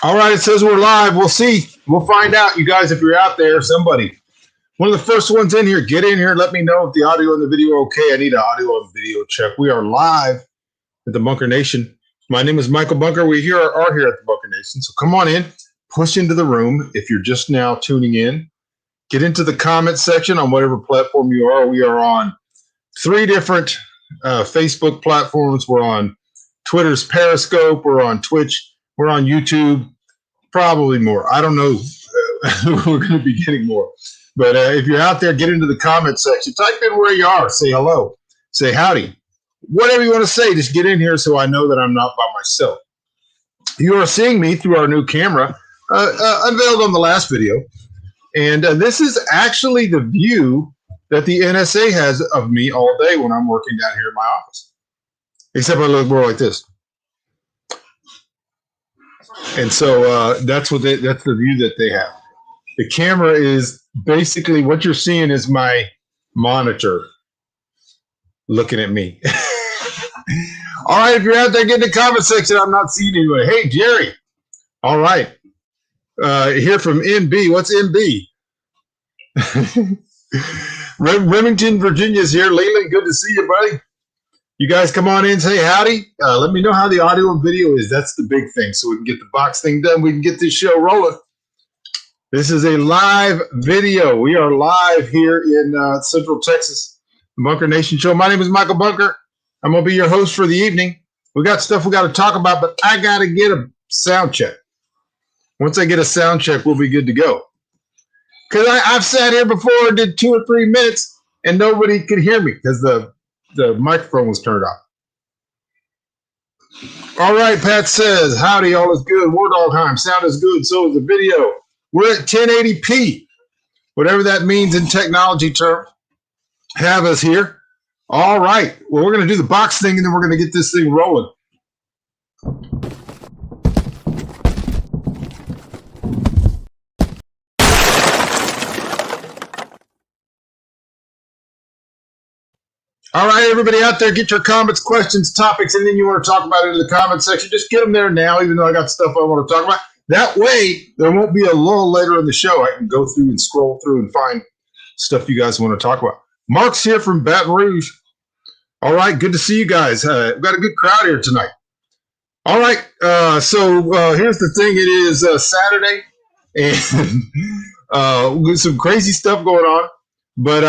All right, it says we're live. We'll see. We'll find out, you guys, if you're out there, somebody. One of the first ones in here, get in here. Let me know if the audio and the video are okay. I need an audio and video check. We are live at the Bunker Nation. My name is Michael Bunker. We are here at the Bunker Nation. So come on in, push into the room. If you're just now tuning in, get into the comment section on whatever platform you are. We are on 3 different Facebook platforms. We're on Twitter's Periscope. We're on Twitch. We're on YouTube. Probably more. I don't know. We're going to be getting more. But if you're out there, get into the comment section. Type in where you are. Say hello. Say howdy. Whatever you want to say, just get in here so I know that I'm not by myself. You are seeing me through our new camera unveiled on the last video. And this is actually the view that the NSA has of me all day when I'm working down here in my office. Except I look more like this. And so that's the view that they have. The camera is basically what you're seeing is my monitor looking at me. All right, if you're out there, get in the comment section. I'm not seeing anybody. Hey, Jerry. All right. Here from NB. What's NB? Remington, Virginia's here. Leland, good to see you, buddy. You guys come on in, say howdy. Let me know how the audio and video is. That's the big thing. So we can get the box thing done. We can get this show rolling. This is a live video. We are live here in Central Texas, the Bunker Nation Show. My name is Michael Bunker. I'm going to be your host for the evening. We got stuff we got to talk about, but I got to get a sound check. Once I get a sound check, we'll be good to go. Because I've sat here before and did 2 or 3 minutes, and nobody could hear me because the microphone was turned off. All right, Pat says, howdy, all is good. War Dog time. Sound is good. So is the video. We're at 1080p, whatever that means in technology terms. Have us here. All right. Well, we're going to do the box thing, and then we're going to get this thing rolling. All right, everybody out there, get your comments, questions, topics, anything you want to talk about in the comment section. Just get them there now, even though I got stuff I want to talk about. That way, there won't be a lull later in the show. I can go through and scroll through and find stuff you guys want to talk about. Mark's here from Baton Rouge. All right, good to see you guys. We've got a good crowd here tonight. All right, so here's the thing. It is Saturday, and with some crazy stuff going on. But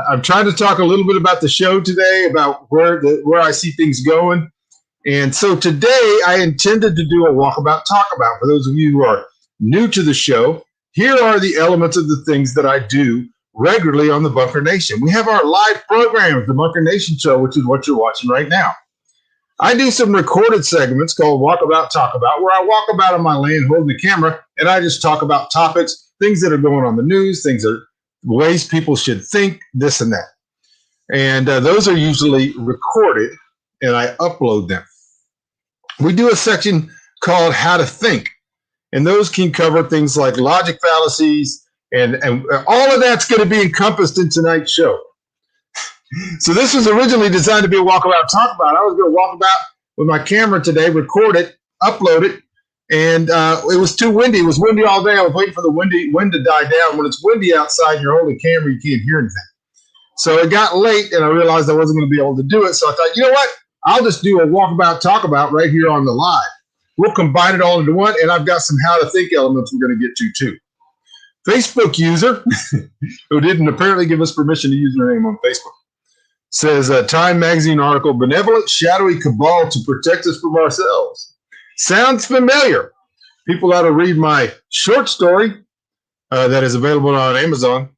I'm trying to talk a little bit about the show today, about where I see things going. And so today I intended to do a Walkabout Talkabout. For those of you who are new to the show, here are the elements of the things that I do regularly on the Bunker Nation. We have our live programs, the Bunker Nation Show, which is what you're watching right now. I do some recorded segments called Walkabout Talkabout, where I walk about on my land holding the camera, and I just talk about topics, things that are going on the news, things that ways people should think, this and that. And those are usually recorded, and I upload them. We do a section called How to Think, and those can cover things like logic fallacies, and all of that's going to be encompassed in tonight's show. So this was originally designed to be a Walkabout Talkabout. I was going to walk about with my camera today, record it, upload it, and it was too windy. It was windy all day. I was waiting for the wind to die down. When it's windy outside and you're holding a camera, you can't hear anything. So it got late, and I realized I wasn't going to be able to do it. So I thought, you know what? I'll just do a Walkabout Talkabout right here on the live. We'll combine it all into one, and I've got some how to think elements we're going to get to, too. Facebook user, who didn't apparently give us permission to use their name on Facebook, says, Time Magazine article, benevolent, shadowy cabal to protect us from ourselves. Sounds familiar. People ought to read my short story that is available on Amazon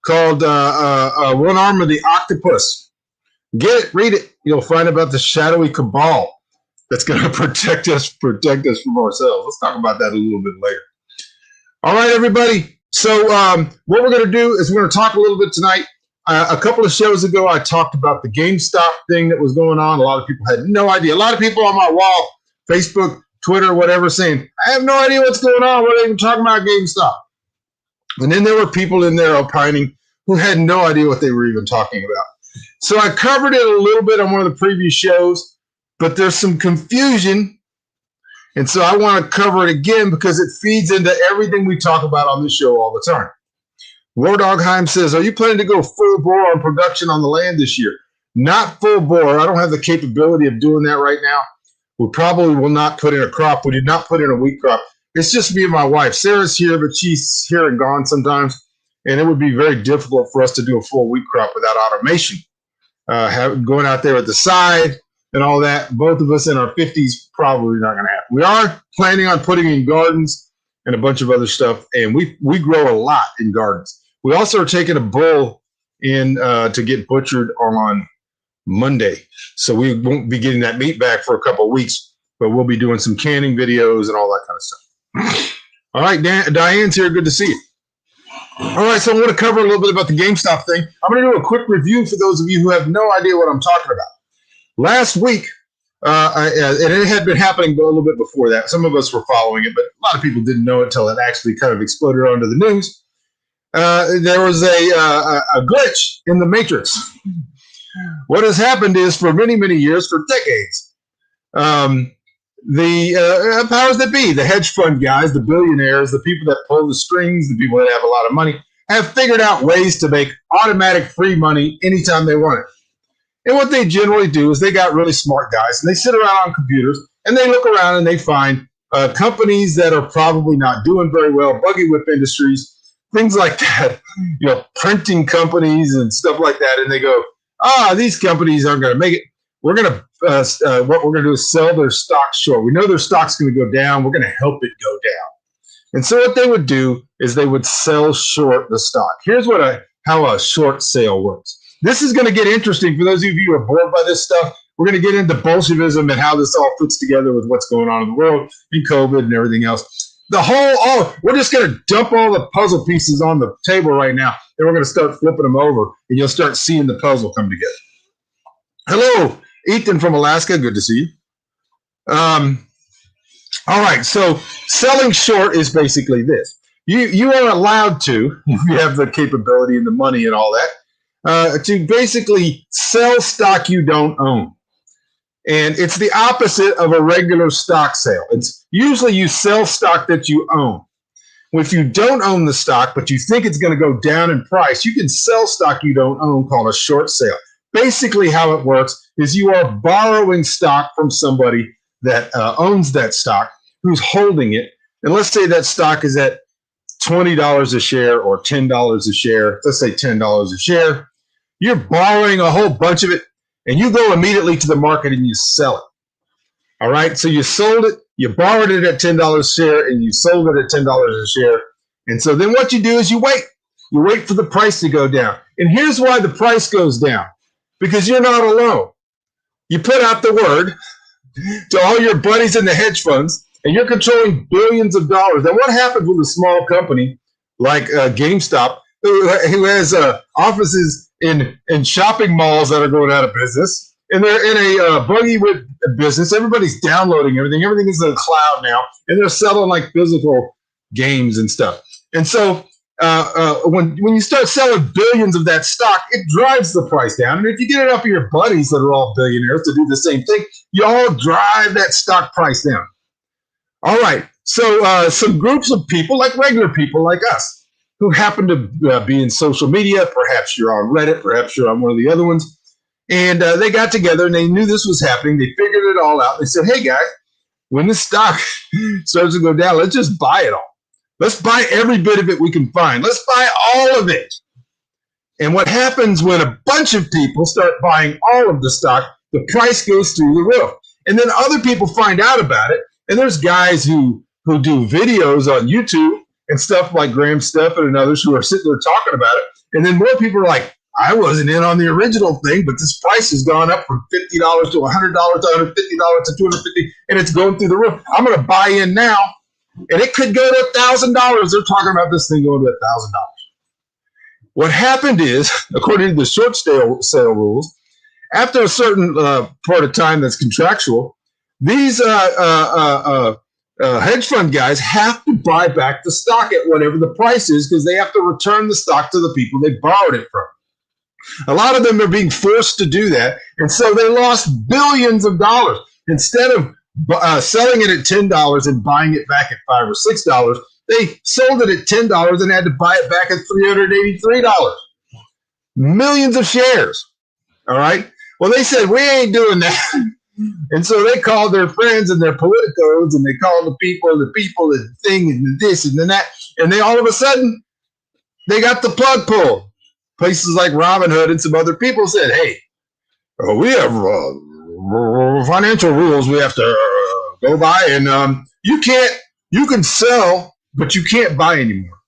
called One Arm of the Octopus. Get it, read it. You'll find about the shadowy cabal that's going to protect us from ourselves. Let's talk about that a little bit later. All right, everybody. So what we're going to do is we're going to talk a little bit tonight. A couple of shows ago, I talked about the GameStop thing that was going on. A lot of people had no idea. A lot of people on my wall, Facebook, Twitter, whatever, saying, I have no idea what's going on. What are they even talking about GameStop? And then there were people in there opining who had no idea what they were even talking about. So I covered it a little bit on one of the previous shows, but there's some confusion And so I want to cover it again because it feeds into everything we talk about on the show all the time. Wardogheim says, are you planning to go full bore on production on the land this year? Not full bore. I don't have the capability of doing that right now. We probably will not put in a crop. We did not put in a wheat crop. It's just me and my wife. Sarah's here, but she's here and gone sometimes. And it would be very difficult for us to do a full wheat crop without automation. Going out there at the side and all that, both of us in our 50s, probably not going to happen. We are planning on putting in gardens and a bunch of other stuff, and we grow a lot in gardens. We also are taking a bull in to get butchered on Monday, so we won't be getting that meat back for a couple of weeks, but we'll be doing some canning videos and all that kind of stuff. All right, Diane's here. Good to see you. All right, so I'm going to cover a little bit about the GameStop thing. I'm going to do a quick review for those of you who have no idea what I'm talking about. Last week, and it had been happening a little bit before that. Some of us were following it, but a lot of people didn't know it until it actually kind of exploded onto the news. There was a glitch in the matrix. What has happened is for many, many years, for decades, the powers that be, the hedge fund guys, the billionaires, the people that pull the strings, the people that have a lot of money, have figured out ways to make automatic free money anytime they want it. And what they generally do is they got really smart guys, and they sit around on computers, and they look around and they find companies that are probably not doing very well, buggy whip industries, things like that, printing companies and stuff like that. And they go, these companies aren't going to make it. We're going to, what we're going to do is sell their stock short. We know their stock's going to go down. We're going to help it go down. And so what they would do is they would sell short the stock. Here's how a short sale works. This is going to get interesting for those of you who are bored by this stuff. We're going to get into Bolshevism and how this all fits together with what's going on in the world and COVID and everything else. We're just going to dump all the puzzle pieces on the table right now, and we're going to start flipping them over, and you'll start seeing the puzzle come together. Hello, Ethan from Alaska. Good to see you. All right, so selling short is basically this. You are allowed to, if you have the capability and the money and all that, to basically sell stock you don't own. And it's the opposite of a regular stock sale. It's usually you sell stock that you own. If you don't own the stock, but you think it's going to go down in price, you can sell stock you don't own, called a short sale. Basically how it works is you are borrowing stock from somebody that owns that stock, who's holding it. And let's say that stock is at $20 a share or $10 a share. Let's say $10 a share. You're borrowing a whole bunch of it, and you go immediately to the market and you sell it. All right, so you sold it, you borrowed it at $10 a share, and you sold it at $10 a share. And so then what you do is you wait. You wait for the price to go down. And here's why the price goes down. Because you're not alone. You put out the word to all your buddies in the hedge funds, and you're controlling billions of dollars. And what happens with a small company like GameStop, who has offices in shopping malls that are going out of business, and they're in a buggy whip business? Everybody's downloading everything. Everything is in the cloud now, and they're selling like physical games and stuff. And so when you start selling billions of that stock, it drives the price down. And if you get enough of your buddies that are all billionaires to do the same thing, you all drive that stock price down. All right, so some groups of people, like regular people like us, who happen to be in social media, perhaps you're on Reddit, perhaps you're on one of the other ones, and they got together and they knew this was happening. They figured it all out. They said, hey, guys, when this stock starts to go down, let's just buy it all. Let's buy every bit of it we can find. Let's buy all of it. And what happens when a bunch of people start buying all of the stock, the price goes through the roof. And then other people find out about it. And there's guys who do videos on YouTube and stuff like Graham Stephan and others who are sitting there talking about it. And then more people are like, I wasn't in on the original thing, but this price has gone up from $50 to $100 to $150 to $250, and it's going through the roof. I'm going to buy in now. And it could go to $1,000. They're talking about this thing going to $1,000. What happened is, according to the short sale rules, after a certain part of time that's contractual, these hedge fund guys have to buy back the stock at whatever the price is, because they have to return the stock to the people they borrowed it from. A lot of them are being forced to do that, and so they lost billions of dollars. Instead of selling it at $10 and buying it back at $5 or $6. They sold it at $10 and had to buy it back at $383. Millions of shares. All right. Well, they said, we ain't doing that. And so they called their friends and their politicos, and they called the people, and the thing, and this and that. And they all of a sudden, they got the plug pulled. Places like Robinhood and some other people said, hey, we have financial rules we have to go by, and you can sell, but you can't buy anymore.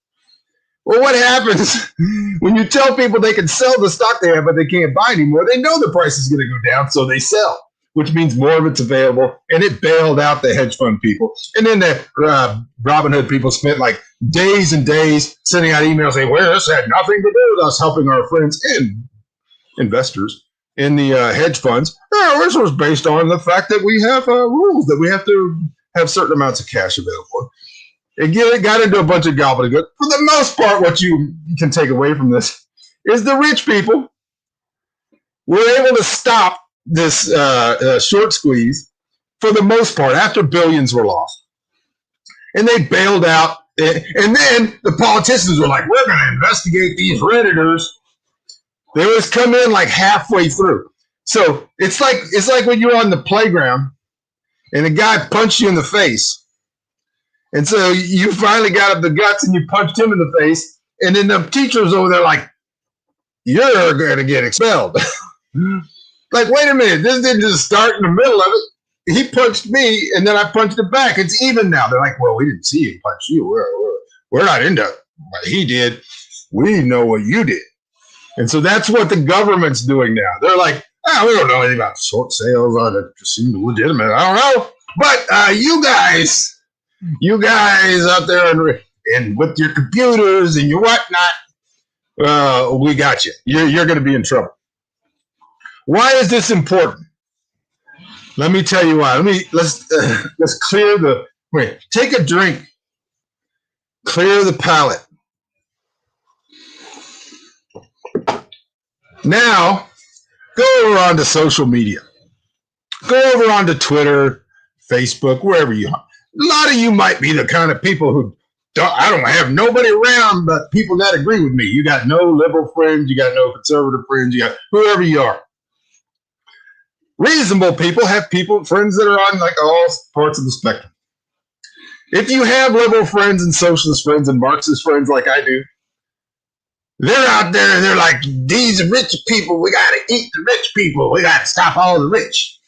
Well, what happens when you tell people they can sell the stock they have, but they can't buy anymore? They know the price is going to go down, so they sell, which means more of it's available, and it bailed out the hedge fund people. And then the Robinhood people spent like days and days sending out emails saying, well, this had nothing to do with us helping our friends and investors in the hedge funds. No, this was based on the fact that we have rules that we have to have certain amounts of cash available. It got into a bunch of gobbledygook. For the most part, what you can take away from this is the rich people were able to stop this short squeeze for the most part after billions were lost. And they bailed out. And then the politicians were like, we're going to investigate these Redditors. They always come in like halfway through. So it's like when you're on the playground and a guy punched you in the face. And so you finally got up the guts and you punched him in the face. And then the teacher's over there like, you're going to get expelled. Like, wait a minute, this didn't just start in the middle of it. He punched me and then I punched him back. It's even now. They're like, well, we didn't see him punch you. We're not into what he did. We know what you did. And so that's what the government's doing now. They're like, we don't know anything about short sales. That just seems legitimate. I don't know. But you guys out there and with your computers and your whatnot, we got you. You're going to be in trouble. Why is this important? Let me tell you why. Let's clear the. Wait, take a drink. Clear the palate. Now, go over onto social media. Go over onto Twitter, Facebook, wherever you are. A lot of you might be the kind of people who I don't have nobody around but people that agree with me. You got no liberal friends, you got no conservative friends, you got whoever you are. Reasonable people have friends that are on like all parts of the spectrum. If you have liberal friends and socialist friends and Marxist friends like I do, they're out there and they're like, these rich people, we got to eat the rich people. We got to stop all the rich.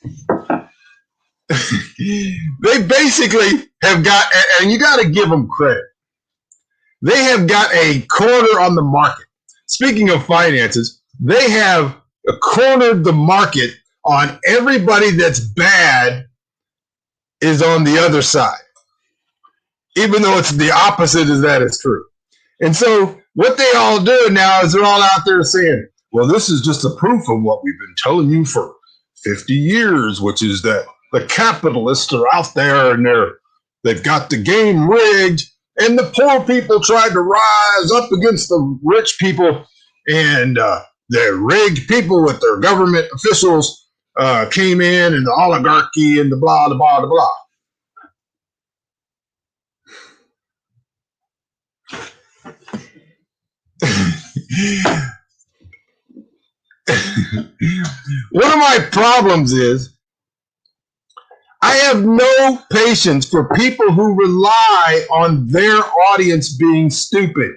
They basically have got, and you got to give them credit. They have got a corner on the market. Speaking of finances, they have cornered the market on everybody that's bad is on the other side. Even though it's the opposite is that it's true. And so what they all do now is they're all out there saying, well, this is just a proof of what we've been telling you for 50 years, which is that the capitalists are out there and they've got the game rigged, and the poor people tried to rise up against the rich people, and the rigged people with their government officials came in, and the oligarchy and the blah, the blah, the blah. One of my problems is I have no patience for people who rely on their audience being stupid.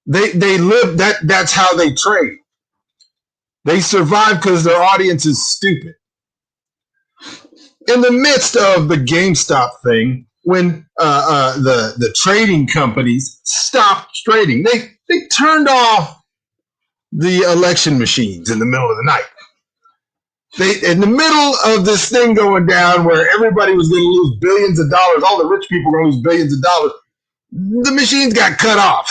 They live that's how they trade. They survive because their audience is stupid. In the midst of the GameStop thing, when the trading companies stopped trading, they turned off the election machines in the middle of the night. In the middle of this thing going down where everybody was going to lose billions of dollars, all the rich people were going to lose billions of dollars, the machines got cut off.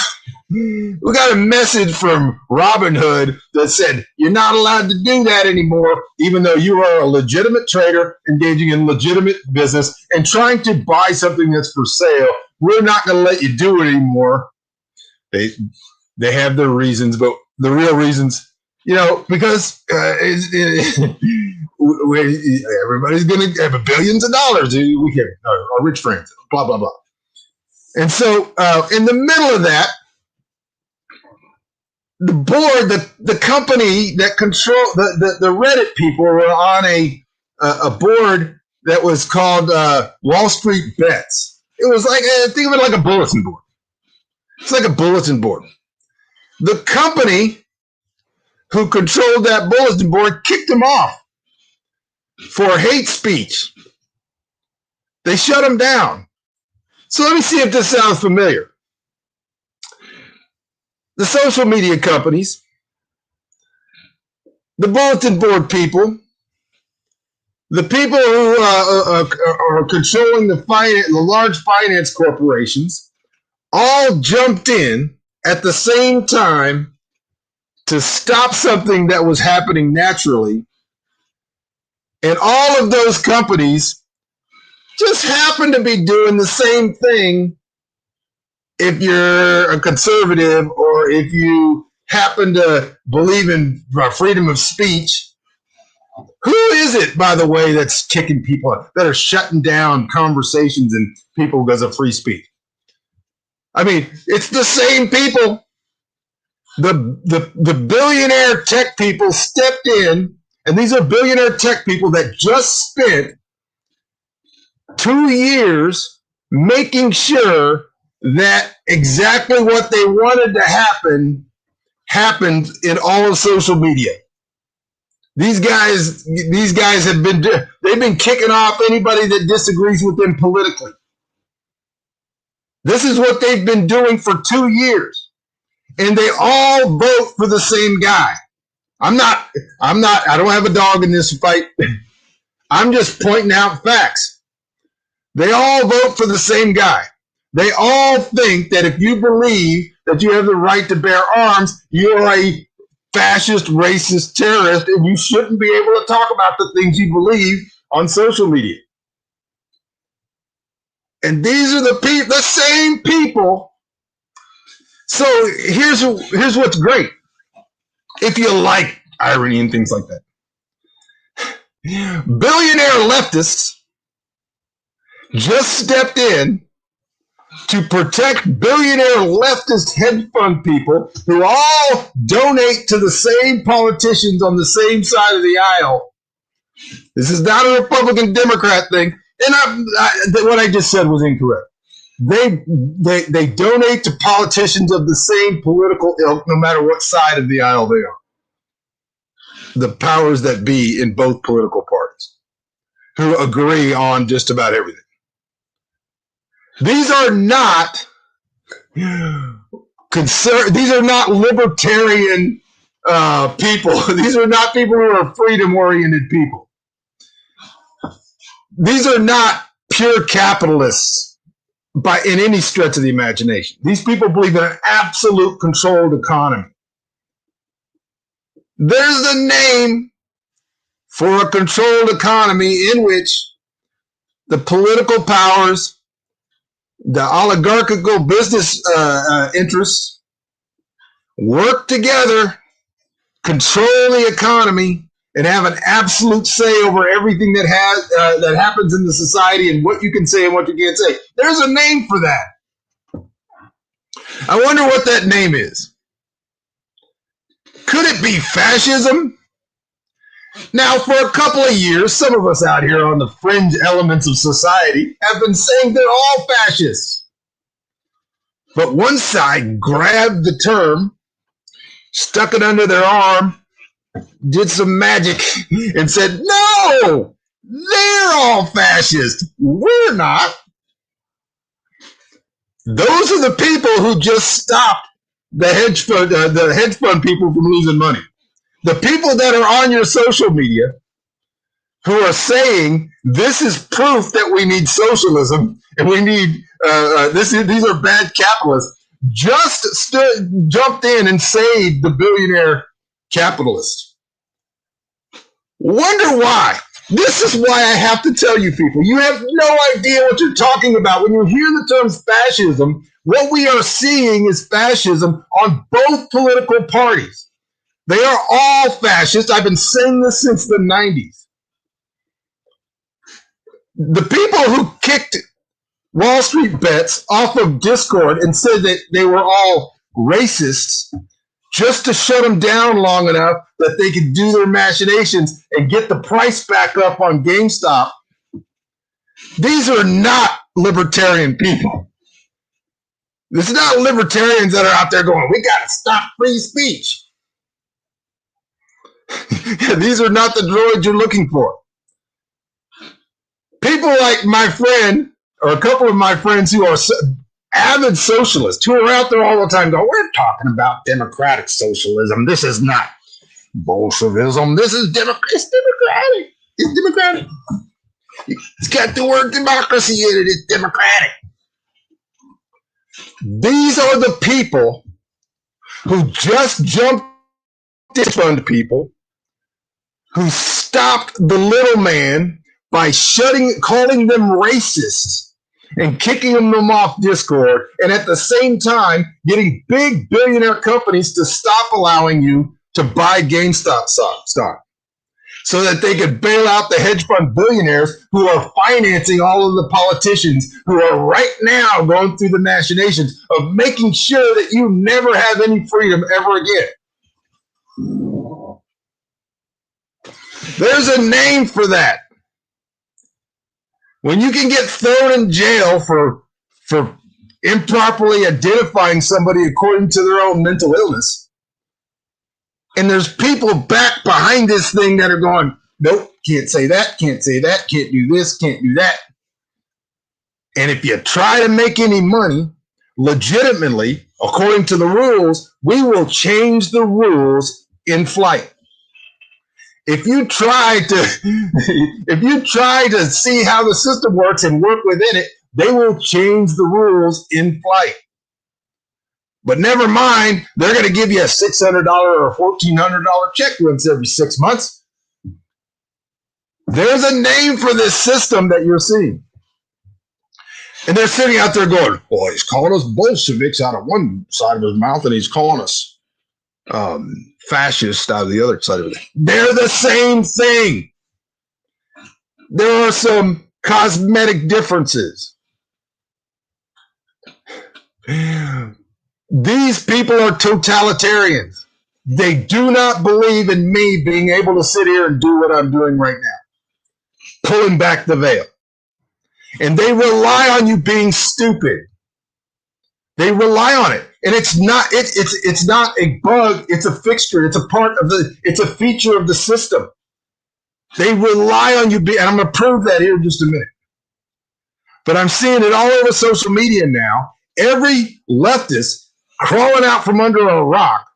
We got a message from Robinhood that said, you're not allowed to do that anymore, even though you are a legitimate trader engaging in legitimate business and trying to buy something that's for sale. We're not going to let you do it anymore. They have their reasons, but the real reasons because everybody's going to have billions of dollars. We can, our rich friends, blah, blah, blah. And so in the middle of that, the board, the company that control the Reddit people were on a board that was called Wall Street Bets. It was like, think of it like a bulletin board. It's like a bulletin board. The company who controlled that bulletin board kicked him off for hate speech. They shut him down. So let me see if this sounds familiar. The social media companies, the bulletin board people, the people who are controlling the large finance corporations, all jumped in at the same time to stop something that was happening naturally. And all of those companies just happen to be doing the same thing if you're a conservative or if you happen to believe in freedom of speech. Who is it, by the way, that's kicking people out, that are shutting down conversations and people because of free speech? I mean, it's the same people. The billionaire tech people stepped in, and these are billionaire tech people that just spent 2 years making sure that exactly what they wanted to happen happened in all of social media. These guys have they've been kicking off anybody that disagrees with them politically. This is what they've been doing for 2 years. And they all vote for the same guy. I don't have a dog in this fight. I'm just pointing out facts. They all vote for the same guy. They all think that if you believe that you have the right to bear arms, you're a fascist, racist, terrorist, and you shouldn't be able to talk about the things you believe on social media. And these are the same people. So here's what's great. If you like irony and things like that. Billionaire leftists just stepped in to protect billionaire leftist hedge fund people who all donate to the same politicians on the same side of the aisle. This is not a Republican Democrat thing. And what I just said was incorrect. They donate to politicians of the same political ilk, no matter what side of the aisle they are. The powers that be in both political parties, who agree on just about everything. These are not these are not libertarian people. These are not people who are freedom-oriented people. These are not pure capitalists in any stretch of the imagination. These people believe in an absolute controlled economy. There's a name for a controlled economy in which the political powers, the oligarchical business interests work together, control the economy, and have an absolute say over everything that happens in the society and what you can say and what you can't say. There's a name for that. I wonder what that name is. Could it be fascism? Now, for a couple of years, some of us out here on the fringe elements of society have been saying they're all fascists. But one side grabbed the term, stuck it under their arm, did some magic, and said, no, they're all fascist. We're not. Those are the people who just stopped the hedge fund people from losing money. The people that are on your social media who are saying this is proof that we need socialism and we need these are bad capitalists, just jumped in and saved the billionaire capitalists. Wonder why? This is why I have to tell you people, you have no idea what you're talking about. When you hear the terms fascism, what we are seeing is fascism on both political parties. They are all fascists. I've been saying this since the 90s. The people who kicked Wall Street Bets off of Discord and said that they were all racists just to shut them down long enough that they could do their machinations and get the price back up on GameStop. These are not libertarian people. This is not libertarians that are out there going, we got to stop free speech. These are not the droids you're looking for. People like my friend, or a couple of my friends who are avid socialists, who are out there all the time going, we're talking about democratic socialism. This is not Bolshevism. This is it's democratic. It's democratic. It's got the word democracy in it. It's democratic. These are the people who just jumped to fund people, who stopped the little man by calling them racists and kicking them off Discord, and at the same time getting big billionaire companies to stop allowing you to buy GameStop stock so that they could bail out the hedge fund billionaires who are financing all of the politicians who are right now going through the machinations of making sure that you never have any freedom ever again. There's a name for that. When you can get thrown in jail for improperly identifying somebody according to their own mental illness, and there's people back behind this thing that are going, nope, can't say that, can't do this, can't do that. And if you try to make any money legitimately, according to the rules, we will change the rules in flight. If you try to see how the system works and work within it, they will change the rules in flight. But never mind, they're going to give you a $600 or $1,400 check once every 6 months. There's a name for this system that you're seeing. And they're sitting out there going, well, he's calling us Bolsheviks out of one side of his mouth, and he's calling us fascist out of the other side of it. They're the same thing. There are some cosmetic differences. These people are totalitarians. They do not believe in me being able to sit here and do what I'm doing right now, pulling back the veil. And they rely on you being stupid. They rely on it. And it's not a bug, it's a fixture, it's a feature of the system. They rely on you and I'm gonna prove that here in just a minute. But I'm seeing it all over social media now. Every leftist crawling out from under a rock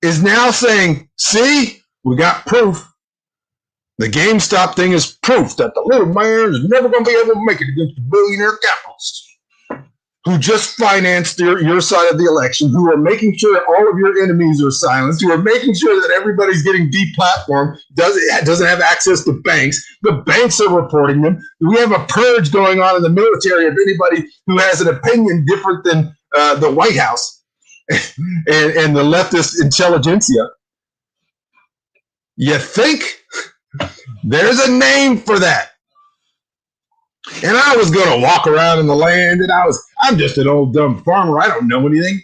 is now saying, see, we got proof. The GameStop thing is proof that the little man is never going to be able to make it against the billionaire capitalists who just financed your side of the election, who are making sure that all of your enemies are silenced, who are making sure that everybody's getting deplatformed, doesn't have access to banks. The banks are reporting them. We have a purge going on in the military of anybody who has an opinion different than the White House and the leftist intelligentsia. You think? There's a name for that. And I was going to walk around in the land, and I'm just an old dumb farmer. I don't know anything.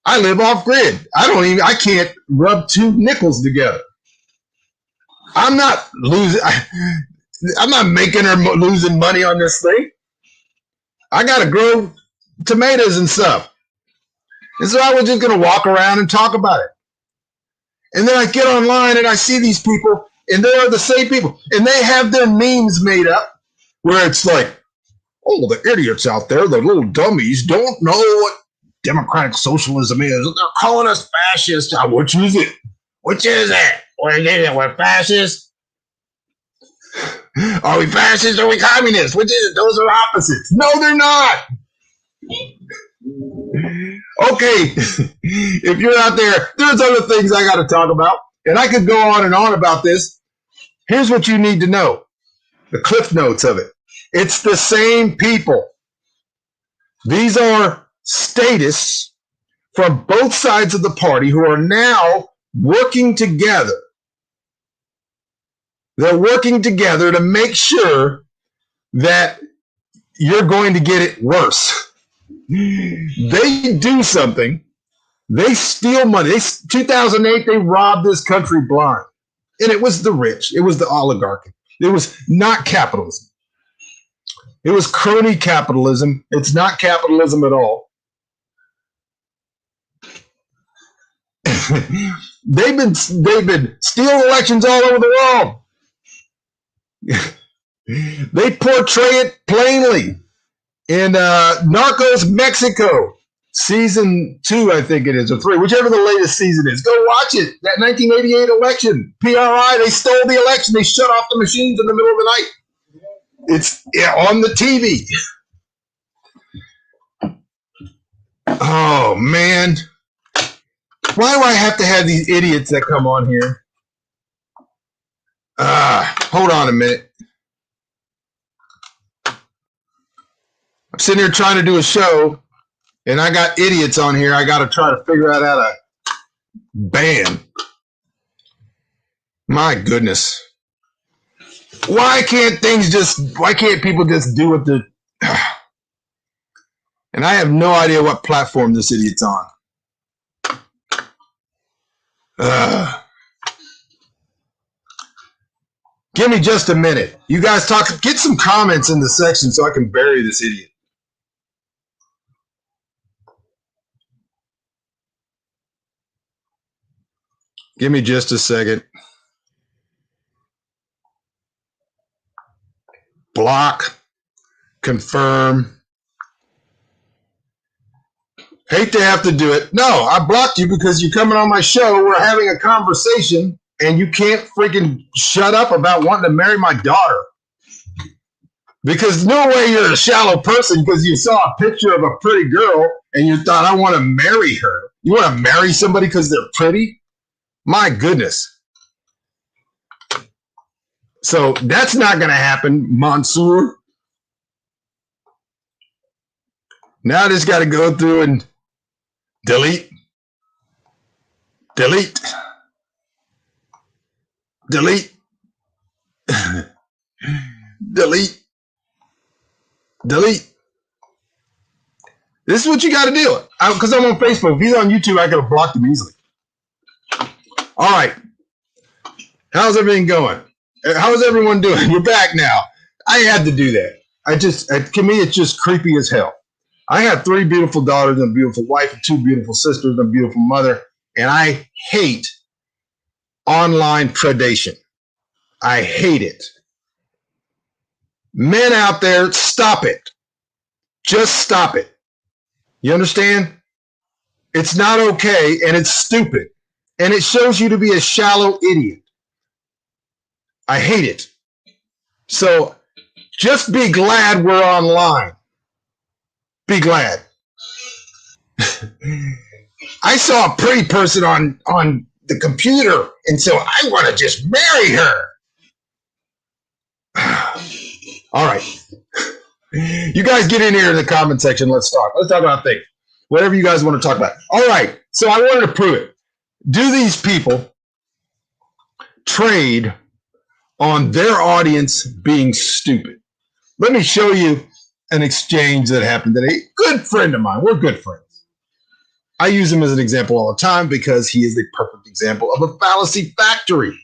I live off grid. I can't rub two nickels together. I'm not making or losing money on this thing. I got to grow tomatoes and stuff. And so I was just going to walk around and talk about it. And then I get online and I see these people, and they are the same people. And they have their memes made up where it's like, oh, the idiots out there, the little dummies, don't know what democratic socialism is. They're calling us fascists. Which is it? Which is it? We're fascists? Are we fascists or are we communists? Which is it? Those are opposites. No, they're not. Okay, if you're out there, there's other things I got to talk about, and I could go on and on about this. Here's what you need to know, the cliff notes of it. It's the same people. These are statists from both sides of the party who are now working together. They're working together to make sure that you're going to get it worse. They do something. They steal money. 2008, they robbed this country blind. And it was the rich. It was the oligarchy. It was not capitalism. It was crony capitalism. It's not capitalism at all. They've been stealing elections all over the world. They portray it plainly in Narcos Mexico, season 2, I think it is, or 3, whichever the latest season is. Go watch it. That 1988 election, PRI, they stole the election. They shut off the machines in the middle of the night. It's on the TV. Oh, man. Why do I have to have these idiots that come on here? Hold on a minute. I'm sitting here trying to do a show, and I got idiots on here. I got to try to figure out how to ban. My goodness. Why can't people just do what the... And I have no idea what platform this idiot's on. Give me just a minute. You guys get some comments in the section so I can bury this idiot. Give me just a second. Block. Confirm. Hate to have to do it. No, I blocked you because you're coming on my show. We're having a conversation, and you can't freaking shut up about wanting to marry my daughter. Because no way you're a shallow person because you saw a picture of a pretty girl and you thought, I want to marry her. You want to marry somebody because they're pretty? My goodness. So that's not going to happen, Mansoor. Now I just got to go through and delete. Delete. Delete. Delete. Delete. This is what you got to do. Because I'm on Facebook. If he's on YouTube, I could have blocked him easily. All right. How's everything going? How's everyone doing? We're back now. I had to do that. To me, it's just creepy as hell. I have 3 beautiful daughters and a beautiful wife and 2 beautiful sisters and a beautiful mother. And I hate online predation. I hate it. Men out there, stop it. Just stop it. You understand? It's not okay and it's stupid. And it shows you to be a shallow idiot. I hate it. So just be glad we're online. Be glad. I saw a pretty person on the computer, and so I want to just marry her. All right. You guys get in here in the comment section. Let's talk. Let's talk about things. Whatever you guys want to talk about. All right. So I wanted to prove it. Do these people trade on their audience being stupid? Let me show you an exchange that happened today. Good friend of mine. We're good friends. I use him as an example all the time because he is the perfect example of a fallacy factory.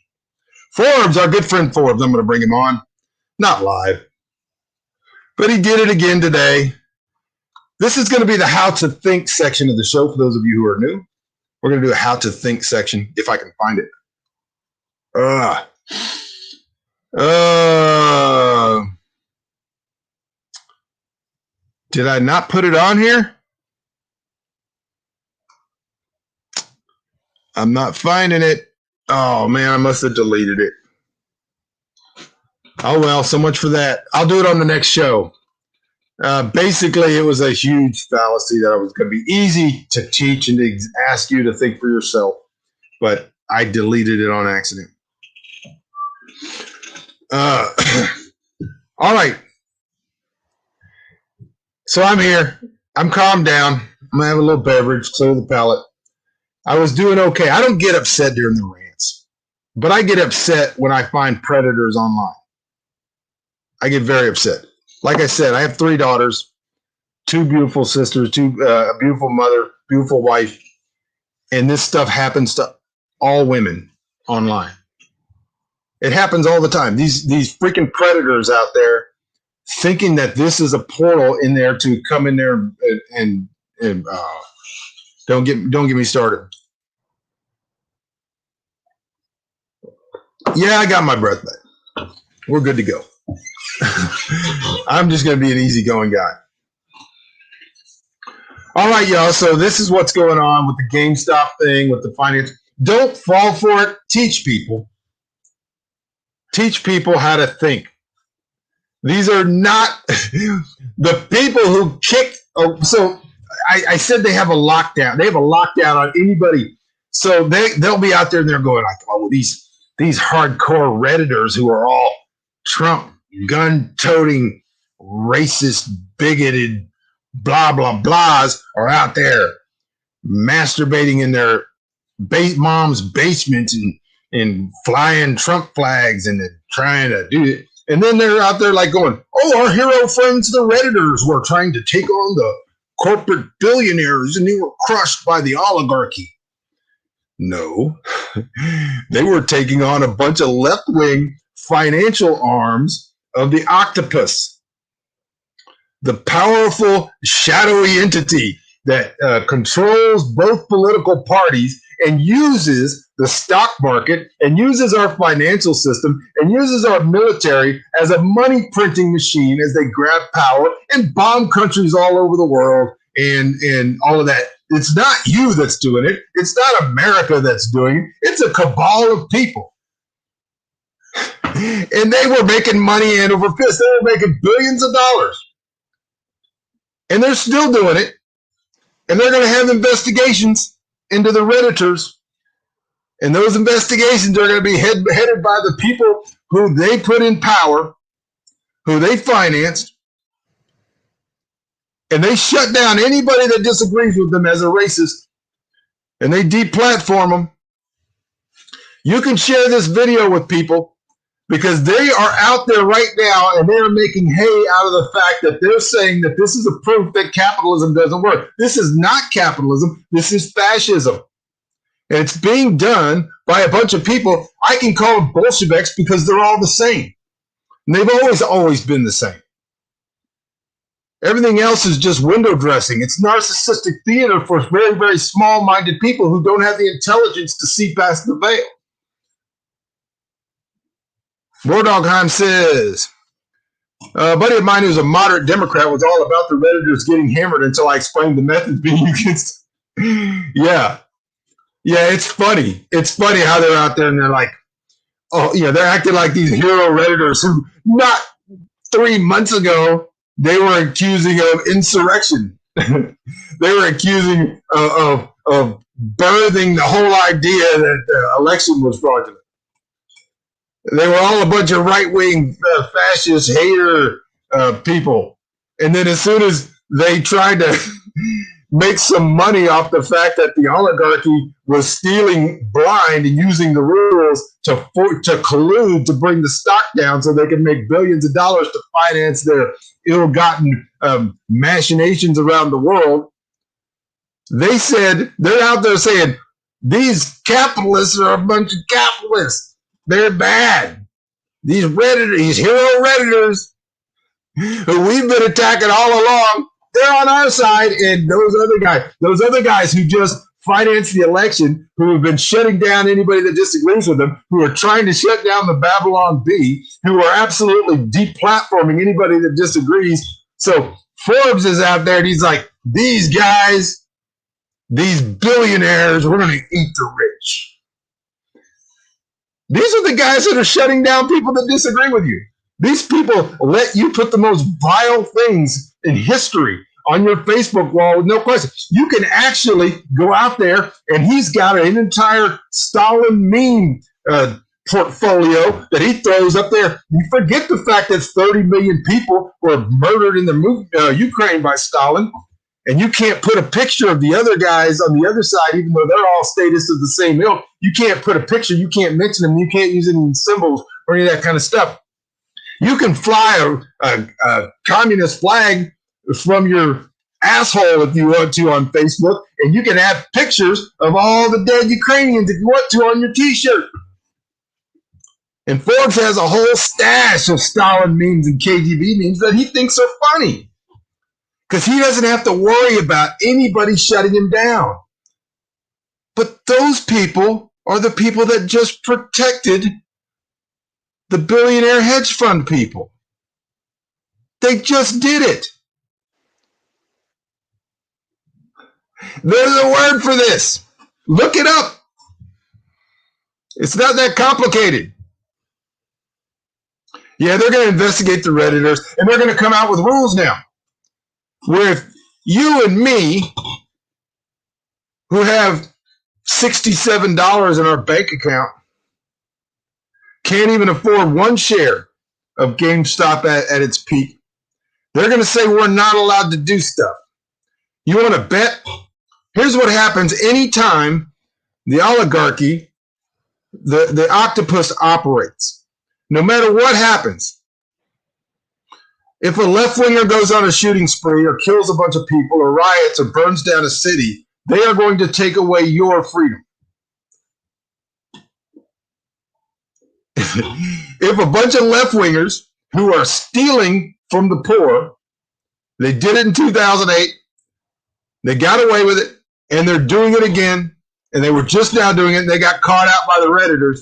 Forbes, our good friend Forbes, I'm going to bring him on. Not live. But he did it again today. This is going to be the how to think section of the show for those of you who are new. We're going to do a how to think section if I can find it. Did I not put it on here? I'm not finding it. Oh, man, I must have deleted it. Oh, well, so much for that. I'll do it on the next show. Basically, it was a huge fallacy that it was going to be easy to teach and to ask you to think for yourself. But I deleted it on accident. All right. So I'm here. I'm calmed down. I'm going to have a little beverage, clear the palate. I was doing okay. I don't get upset during the rants, but I get upset when I find predators online. I get very upset. Like I said, I have 3 daughters, 2 beautiful sisters, a beautiful mother, beautiful wife, and this stuff happens to all women online. It happens all the time. These freaking predators out there thinking that this is a portal in there to come in there and don't get me started. Yeah, I got my breath back. We're good to go. I'm just going to be an easygoing guy. All right, y'all. So this is what's going on with the GameStop thing, with the finance. Don't fall for it. Teach people. Teach people how to think. These are not the people who kick. So I said they have a lockdown. They have a lockdown on anybody. So they'll be out there and they're going like, oh, these hardcore Redditors who are all Trump gun-toting, racist, bigoted, blah, blah, blahs are out there masturbating in their mom's basement and flying Trump flags and trying to do it. And then they're out there like going, oh, our hero friends, the Redditors, were trying to take on the corporate billionaires and they were crushed by the oligarchy. No, they were taking on a bunch of left-wing financial arms of the octopus, the powerful shadowy entity that controls both political parties and uses the stock market and uses our financial system and uses our military as a money printing machine as they grab power and bomb countries all over the world and all of that. It's not you that's doing it. It's not America that's doing it. It's a cabal of people. And they were making money hand over fist. They were making billions of dollars. And they're still doing it. And they're going to have investigations into the Redditors. And those investigations are going to be headed by the people who they put in power, who they financed. And they shut down anybody that disagrees with them as a racist. And they deplatform them. You can share this video with people because they are out there right now and they are making hay out of the fact that they're saying that this is a proof that capitalism doesn't work. This is not capitalism. This is fascism. And it's being done by a bunch of people. I can call them Bolsheviks because they're all the same. And they've always been the same. Everything else is just window dressing. It's narcissistic theater for very, very small-minded people who don't have the intelligence to see past the veil. Wardogheim says, a buddy of mine who's a moderate Democrat was all about the Redditors getting hammered until I explained the methods being used. Yeah, it's funny. It's funny how they're out there and they're like, oh, yeah, they're acting like these hero Redditors who not 3 months ago, they were accusing of insurrection. They were accusing of birthing the whole idea that the election was fraudulent. They were all a bunch of right-wing fascist hater people. And then as soon as they tried to make some money off the fact that the oligarchy was stealing blind and using the rules to collude to bring the stock down so they could make billions of dollars to finance their ill-gotten machinations around the world, they said, they're out there saying, these capitalists are a bunch of capitalists. They're bad. These Redditors, these hero Redditors, who we've been attacking all along, they're on our side. And those other guys who just financed the election, who have been shutting down anybody that disagrees with them, who are trying to shut down the Babylon Bee, who are absolutely deplatforming anybody that disagrees. So Forbes is out there and he's like, these guys, these billionaires, we're going to eat the rich. These are the guys that are shutting down people that disagree with you. These people let you put the most vile things in history on your Facebook wall with no question. You can actually go out there and he's got an entire Stalin meme portfolio that he throws up there. You forget the fact that 30 million people were murdered in the Ukraine by Stalin. and you can't put a picture of the other guys on the other side, even though they're all status of the same ilk. You can't put a picture. You can't mention them. You can't use any symbols or any of that kind of stuff. You can fly a communist flag from your asshole if you want to on Facebook, and you can have pictures of all the dead Ukrainians if you want to on your T-shirt. And Forbes has a whole stash of Stalin memes and KGB memes that he thinks are funny because he doesn't have to worry about anybody shutting him down. But those people are the people that just protected the billionaire hedge fund people. They just did it. There's a word for this. Look it up. It's not that complicated. Yeah, they're going to investigate the Redditors, and they're going to come out with rules now. Where if you and me, who have $67 in our bank account, can't even afford one share of GameStop at its peak, they're going to say we're not allowed to do stuff. You want to bet? Here's what happens anytime the oligarchy, the octopus operates. No matter what happens, if a left-winger goes on a shooting spree or kills a bunch of people or riots or burns down a city, they are going to take away your freedom. If a bunch of left-wingers who are stealing from the poor, they did it in 2008, they got away with it, and they're doing it again, and they were just now doing it, and they got caught out by the Redditors.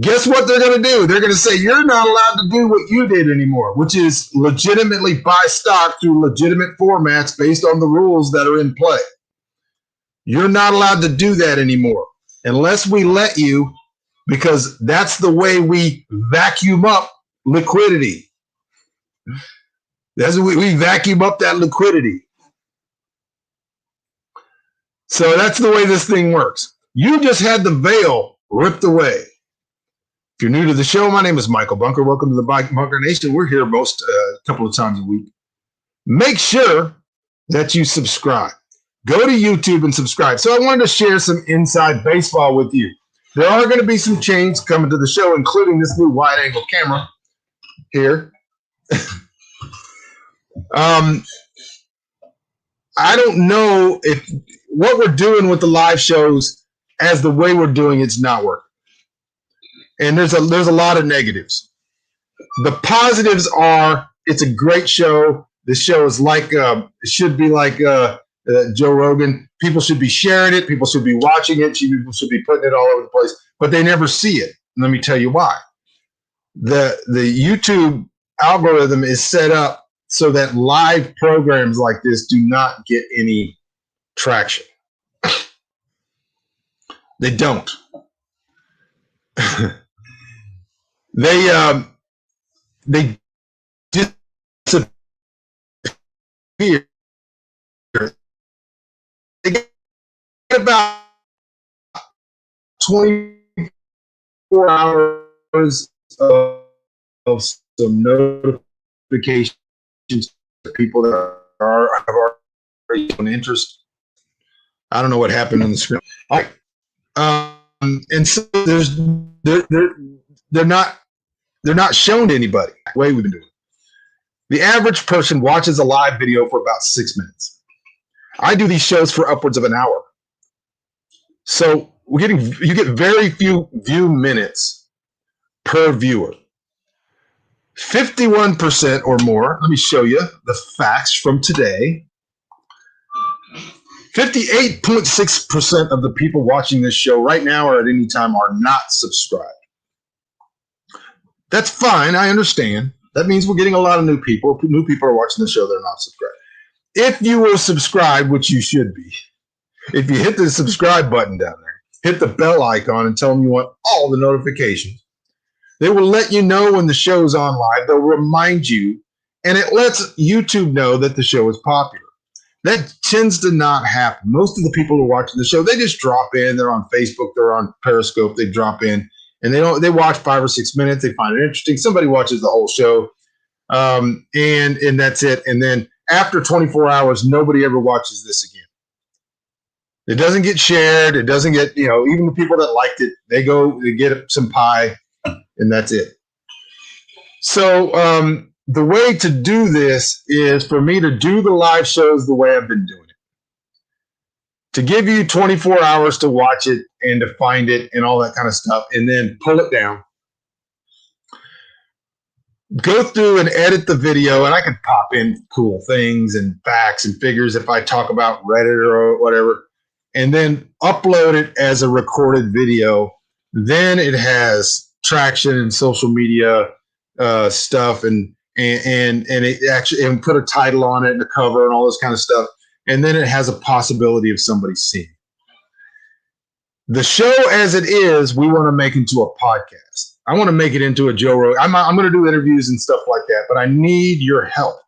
Guess what they're going to do? They're going to say, you're not allowed to do what you did anymore, which is legitimately buy stock through legitimate formats based on the rules that are in play. You're not allowed to do that anymore unless we let you, because that's the way we vacuum up liquidity. We vacuum up that liquidity. So that's the way this thing works. You just had the veil ripped away. If you're new to the show, my name is Michael Bunker. Welcome to the Bunker Nation. We're here a couple of times a week. Make sure that you subscribe. Go to YouTube and subscribe. So I wanted to share some inside baseball with you. There are going to be some changes coming to the show, including this new wide-angle camera here. I don't know if what we're doing with the live shows as the way we're doing it's not working. And there's a lot of negatives. The positives are it's a great show. This show is like it should be like Joe Rogan. People should be sharing it. People should be watching it. People should be putting it all over the place. But they never see it. And let me tell you why. The YouTube algorithm is set up so that live programs like this do not get any traction. They don't. They disappear. They get about 24 hours of some notifications to people that have already shown interest. I don't know what happened on the screen. All right. And so they're not shown to anybody the way we've been doing it. The average person watches a live video for about 6 minutes. I do these shows for upwards of an hour. So you get very few view minutes per viewer. 51% or more, let me show you the facts from today. 58.6% of the people watching this show right now or at any time are not subscribed. That's fine. I understand. That means we're getting a lot of new people. New people are watching the show. They're not subscribed. If you were subscribed, which you should be, if you hit the subscribe button down there, hit the bell icon and tell them you want all the notifications, they will let you know when the show's on live. They'll remind you, and it lets YouTube know that the show is popular. That tends to not happen. Most of the people who are watching the show, they just drop in. They're on Facebook. They're on Periscope. They drop in. And they watch 5 or 6 minutes. They find it interesting. Somebody watches the whole show, and that's it. And then after 24 hours, nobody ever watches this again. It doesn't get shared. It doesn't get, even the people that liked it, they get some pie, and that's it. So the way to do this is for me to do the live shows the way I've been doing it. To give you 24 hours to watch it and to find it and all that kind of stuff, and then pull it down. Go through and edit the video, and I can pop in cool things and facts and figures if I talk about Reddit or whatever, and then upload it as a recorded video. Then it has traction and social media stuff, and it actually, and put a title on it and a cover and all this kind of stuff. And then it has a possibility of somebody seeing it. The show as it is, we want to make into a podcast. I want to make it into a Joe Rogan. I'm going to do interviews and stuff like that, but I need your help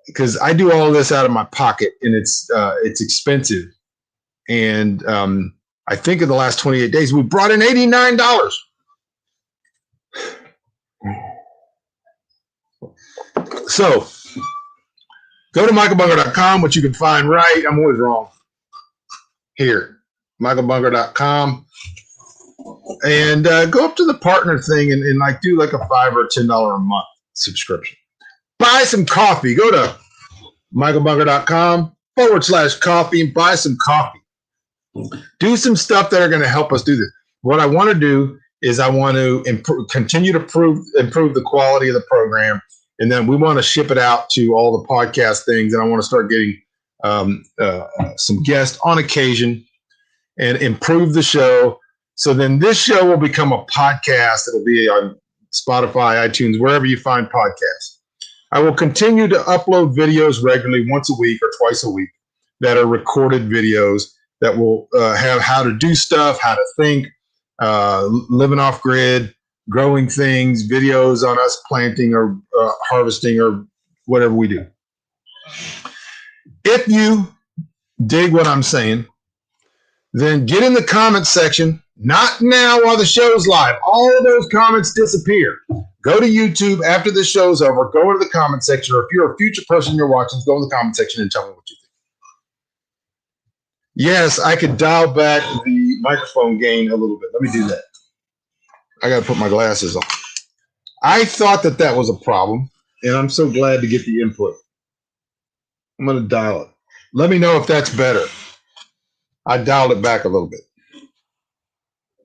because I do all of this out of my pocket, and it's expensive. And I think in the last 28 days, we brought in $89. So go to michaelbunger.com, which you can find right. I'm always wrong. Here, michaelbunger.com. And go up to the partner thing and like do like a $5 or $10 a month subscription. Buy some coffee. Go to michaelbunger.com/coffee and buy some coffee. Do some stuff that are going to help us do this. What I want to do is I want to continue to improve the quality of the program. And then we want to ship it out to all the podcast things. And I want to start getting some guests on occasion and improve the show. So then this show will become a podcast. It'll be on Spotify, iTunes, wherever you find podcasts. I will continue to upload videos regularly once a week or twice a week that are recorded videos that will have how to do stuff, how to think, living off grid, growing things, videos on us planting or harvesting or whatever we do. If you dig what I'm saying, then get in the comments section. Not now while the show's live. All of those comments disappear. Go to YouTube after the show's over. Go to the comment section, or if you're a future person you're watching, go in the comment section and tell me what you think. Yes, I could dial back the microphone gain a little bit. Let me do that. I got to put my glasses on. I thought that was a problem, and I'm so glad to get the input. I'm going to dial it. Let me know if that's better. I dialed it back a little bit.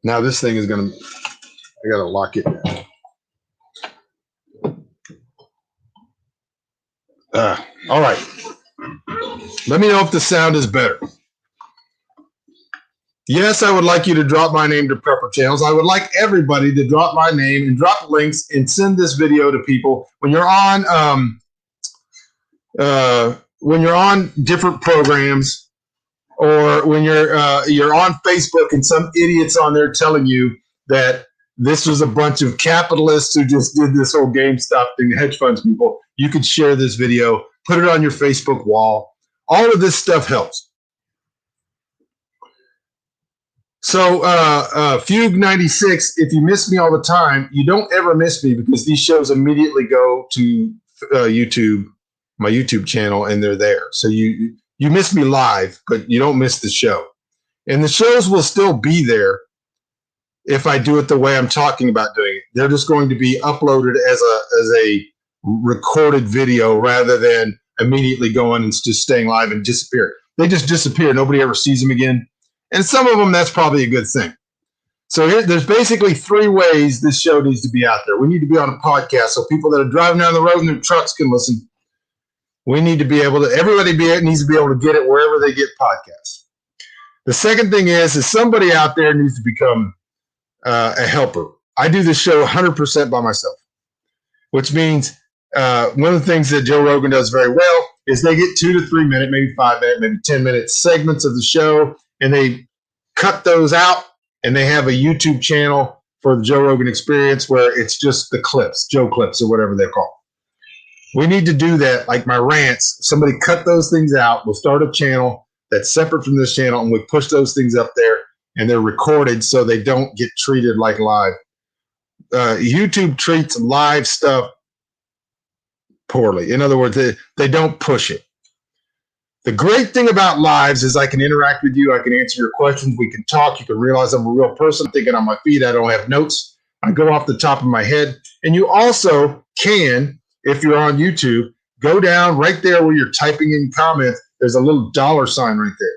Now this thing is going to, I got to lock it down. All right. Let me know if the sound is better. Yes, I would like you to drop my name to Prepper Channels. I would like everybody to drop my name and drop links and send this video to people. When you're on different programs, or when you're on Facebook and some idiot's on there telling you that this was a bunch of capitalists who just did this whole GameStop thing, hedge funds people, you could share this video, put it on your Facebook wall. All of this stuff helps. So Fugue96, if you miss me all the time, you don't ever miss me because these shows immediately go to YouTube, my YouTube channel, and they're there. So you miss me live, but you don't miss the show. And the shows will still be there if I do it the way I'm talking about doing it. They're just going to be uploaded as a recorded video rather than immediately going and just staying live and disappear. They just disappear. Nobody ever sees them again. And some of them, that's probably a good thing. So there's basically 3 ways this show needs to be out there. We need to be on a podcast so people that are driving down the road in their trucks can listen. We need to be able to, everybody needs to be able to get it wherever they get podcasts. The second thing is somebody out there needs to become a helper. I do this show 100% by myself, which means one of the things that Joe Rogan does very well is they get 2 to 3 minute, maybe 5 minute, maybe 10 minute segments of the show, and they cut those out, and they have a YouTube channel for the Joe Rogan Experience where it's just the clips, Joe clips or whatever they're called. We need to do that, like my rants. Somebody cut those things out. We'll start a channel that's separate from this channel, and we push those things up there, and they're recorded so they don't get treated like live. YouTube treats live stuff poorly. In other words, they don't push it. The great thing about lives is I can interact with you. I can answer your questions. We can talk. You can realize I'm a real person. I'm thinking on my feet. I don't have notes. I go off the top of my head. And you also can, if you're on YouTube, go down right there where you're typing in comments. There's a little $sign right there.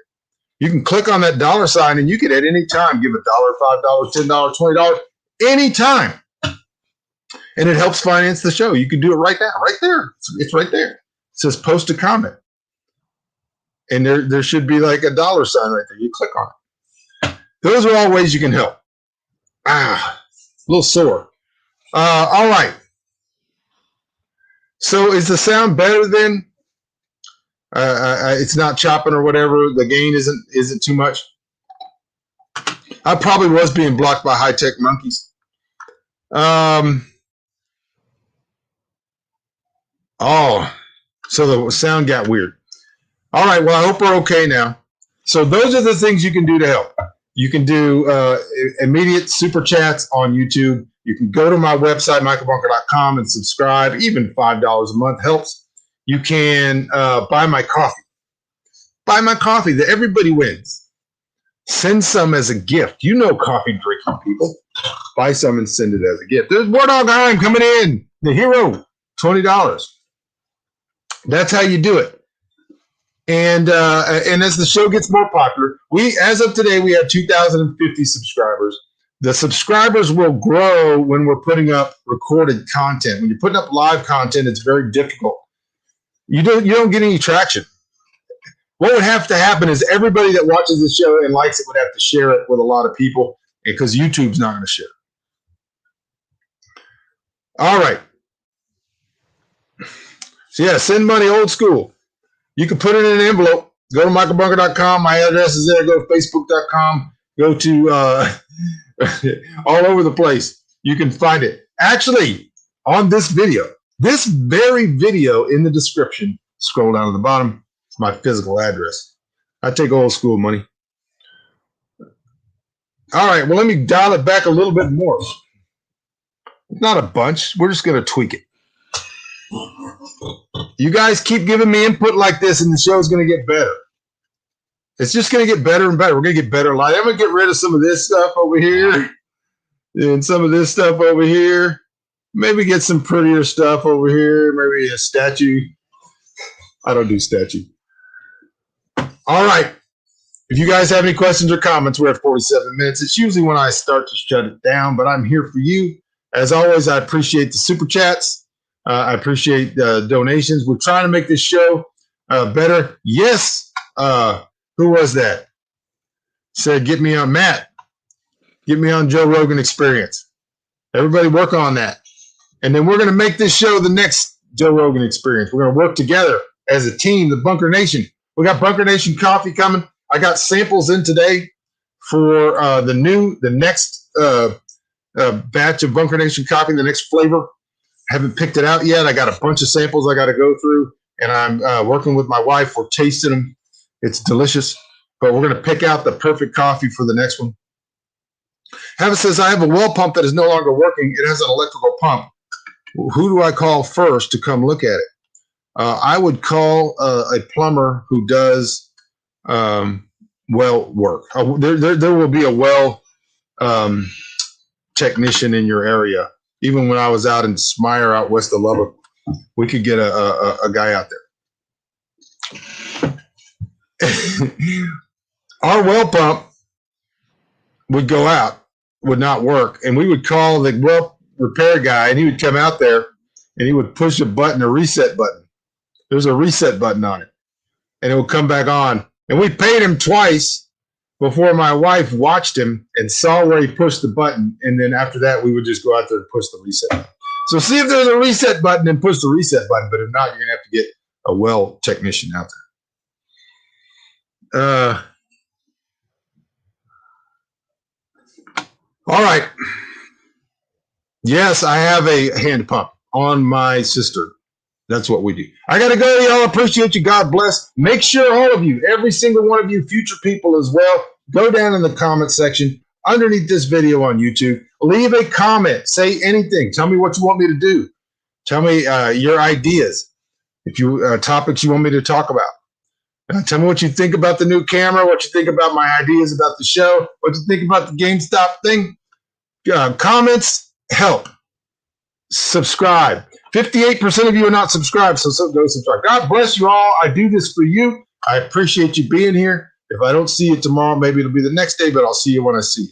You can click on that $sign and you can at any time give $1, $5, $10, $20, anytime. And it helps finance the show. You can do it right now, right there. It's right there. It says post a comment. And there should be like a $sign right there. You click on it. Those are all ways you can help. A little sore. All right. So is the sound better then? It's not chopping or whatever. The gain isn't too much. I probably was being blocked by high-tech monkeys. So the sound got weird. All right, well, I hope we're okay now. So those are the things you can do to help. You can do immediate super chats on YouTube. You can go to my website, michaelbunker.com, and subscribe. Even $5 a month helps. You can buy my coffee. Buy my coffee. Everybody wins. Send some as a gift. You know coffee drinking people. Buy some and send it as a gift. There's War Dog Iron coming in. The hero, $20. That's how you do it. And as the show gets more popular, as of today, we have 2,050 subscribers. The subscribers will grow when we're putting up recorded content. When you're putting up live content, it's very difficult. You don't get any traction. What would have to happen is everybody that watches the show and likes it would have to share it with a lot of people because YouTube's not going to share it. All right. So yeah, send money old school. You can put it in an envelope. Go to michaelbunker.com. My address is there. Go to facebook.com. Go to all over the place. You can find it. Actually, on this very video in the description, scroll down to the bottom. It's my physical address. I take old school money. All right, well, let me dial it back a little bit more. Not a bunch. We're just going to tweak it. You guys keep giving me input like this, and the show's going to get better. It's just going to get better and better. We're going to get better live. I'm going to get rid of some of this stuff over here and some of this stuff over here. Maybe get some prettier stuff over here. Maybe a statue. I don't do statue. All right. If you guys have any questions or comments, we're at 47 minutes. It's usually when I start to shut it down, but I'm here for you. As always, I appreciate the super chats. I appreciate donations. We're trying to make this show better. Yes. Who was that? Said, get me on Matt. Get me on Joe Rogan Experience. Everybody work on that. And then we're going to make this show the next Joe Rogan Experience. We're going to work together as a team, the Bunker Nation. We got Bunker Nation coffee coming. I got samples in today for the next batch of Bunker Nation coffee, the next flavor. Haven't picked it out yet. I got a bunch of samples I got to go through, and I'm working with my wife. We're tasting them. It's delicious, but we're going to pick out the perfect coffee for the next one. Hava says, I have a well pump that is no longer working. It has an electrical pump. Who do I call first to come look at it? I would call a plumber who does well work. There will be a well technician in your area. Even when I was out in Smyer, out west of Lubbock, we could get a guy out there. Our well pump would go out, would not work, and we would call the well repair guy, and he would come out there, and he would push a button, a reset button. There's a reset button on it, and it would come back on. And we paid him twice before my wife watched him and saw where he pushed the button, and then after that, we would just go out there and push the reset button. So see if there's a reset button and push the reset button, but if not, you're going to have to get a well technician out there. All right. Yes, I have a hand pump on my sister. That's what we do. I got to go, y'all. Appreciate you. God bless. Make sure all of you, every single one of you, future people as well, go down in the comment section underneath this video on YouTube. Leave a comment. Say anything. Tell me what you want me to do. Tell me your ideas. If you topics you want me to talk about. Tell me what you think about the new camera, what you think about my ideas about the show, what you think about the GameStop thing. Comments help. Subscribe. 58% of you are not subscribed, so go subscribe. God bless you all. I do this for you. I appreciate you being here. If I don't see you tomorrow, maybe it'll be the next day, but I'll see you when I see you.